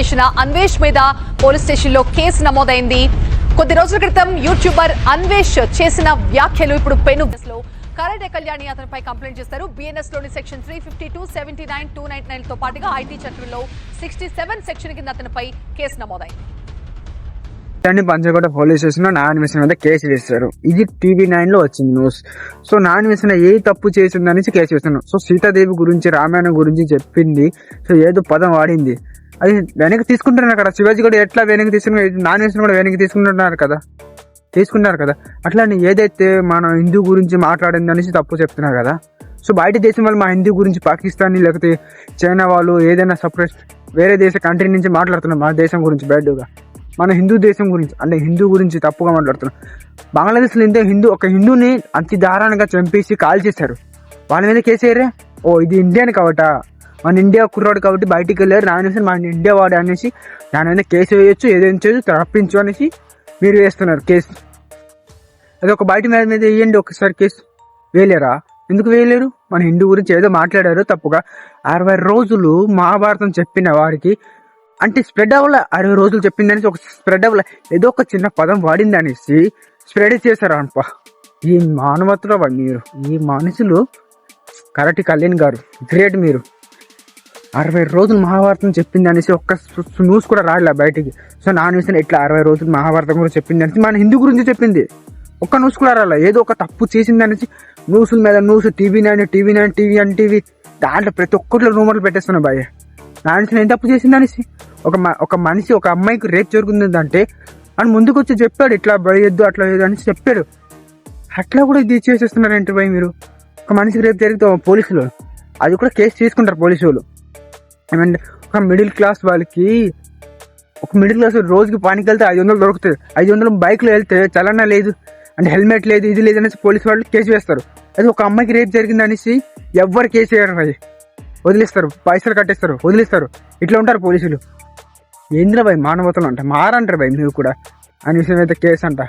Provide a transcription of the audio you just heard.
చేసిన అన్వేష్ మీద police station లో కేసు నమోదైంది. కొద్ది రోజుల క్రితం యూట్యూబర్ అన్వేష్ చేసిన వ్యాఖ్యలు ఇప్పుడు పెను కేసులో కరాటే కళ్యాణి అతనిపై కంప్లైంట్ చేస్తారు. బిఎన్ఎస్ లోని సెక్షన్ 352, 79, 299 తో పాటుగా ఐటీ చట్టంలో 67 సెక్షన్ కింద అతనిపై కేసు నమోదైంది. పంచకోట పోలీస్ స్టేషన్ లో నాన్ మీద కేసు వేస్తారు. ఇది TV9 లో వచ్చింది న్యూస్. సో నాన్ ఏ తప్పు చేసిందనేసి కేసు వేస్తున్నాం. సో సీతాదేవి గురించి రామాయణం గురించి చెప్పింది. సో ఏదో పదం వాడింది, అది వెనక్కి తీసుకుంటున్నారు కదా. శివాజీ కూడా ఎట్లా వెనక్కి తీసుకున్నారు, నాన్ కూడా వెనక్కి తీసుకుంటున్నారు కదా. అట్లా ఏదైతే మన హిందూ గురించి మాట్లాడింది అనేసి తప్పు చెప్తున్నారు కదా. సో బయట దేశం వాళ్ళు మా హిందూ గురించి పాకిస్తాన్ లేకపోతే చైనా వాళ్ళు ఏదైనా సపరేట్ వేరే కంట్రీ నుంచి మాట్లాడుతున్నారు మన దేశం గురించి బ్యాడ్గా. మన హిందూ దేశం గురించి అంటే హిందూ గురించి తప్పుగా మాట్లాడుతున్నాం. బంగ్లాదేశ్లో ఒక హిందూని అతి దారుణంగా చంపేసి కాల్ చేశారు. వాళ్ళ మీద కేసేరే. ఓ ఇది ఇండియన్ కాబట్టా, మన ఇండియా కుర్రాడు కాబట్టి బయటికి వెళ్ళారు. నానేసి మన ఇండియా వాడు అనేసి దాని మీద కేసు వేయొచ్చు, ఏదైనా చేయొచ్చు, తప్పించు అనేసి మీరు వేస్తున్నారు కేసు. అది ఒక బయట మీద వేయండి ఒకసారి కేసు. వేయలేరా? ఎందుకు వేయలేరు? మన హిందూ గురించి ఏదో మాట్లాడారు తప్పుగా. 60 రోజులు మహాభారతం చెప్పిన వారికి అంటే స్ప్రెడ్ అవ్వాల. 60 రోజులు చెప్పిందనేసి ఒక స్ప్రెడ్ అవ్వాల, ఏదో ఒక చిన్న పదం వాడింది అనేసి స్ప్రెడ్ చేశారు అనప. ఈ మానవతలో మీరు, ఈ మనుషులు కరాటే కళ్యాణ్ గారు గ్రేట్. మీరు 60 రోజులు మహాభారతం చెప్పింది అనేసి ఒక్క న్యూస్ కూడా రాలే బయటికి. సో నాన్ ఎట్లా 60 రోజులు మహాభారతం కూడా చెప్పింది అనేసి మన హిందూ గురించి చెప్పింది ఒక్క న్యూస్ కూడా రాలే. ఏదో ఒక తప్పు చేసింది అనేసి న్యూస్ల మీద న్యూస్, TV9 దాంట్లో ప్రతి ఒక్కట్లో రూమర్లు పెట్టేస్తున్నాయి భయ్య. నాన్ ఏం తప్పు చేసింది అనేసి ఒక మనిషి ఒక అమ్మాయికి రేప్ జరుగుతుందంటే అని ముందుకు వచ్చి చెప్పాడు, ఇట్లా భయద్దు అట్లా అనేసి చెప్పాడు. అట్లా కూడా ఇది చేసేస్తున్నారంటే భయ మీరు. ఒక మనిషికి రేపు జరిగితే పోలీసులు అది కూడా కేసు తీసుకుంటారు పోలీసు వాళ్ళు. ఏమంటే ఒక మిడిల్ క్లాస్ వాళ్ళకి, ఒక మిడిల్ క్లాస్ రోజుకి పనికి వెళ్తే 500 దొరుకుతుంది. 500 బైక్లో వెళ్తే చలనా లేదు అంటే హెల్మెట్ లేదు, ఇది లేదు అనేసి పోలీసు వాళ్ళు కేసు వేస్తారు. అది ఒక అమ్మాయికి రేపు జరిగింది అనేసి ఎవ్వరు కేసు వేయరు భయ్. వదిలేస్తారు, పైసలు కట్టేస్తారు, వదిలేస్తారు. ఇట్లా ఉంటారు పోలీసులు. ఏంద్రా భయ్ మానవతలు అంట మారంటారు భయ్ మీరు కూడా. అని విషయం అయితే కేసు అంట.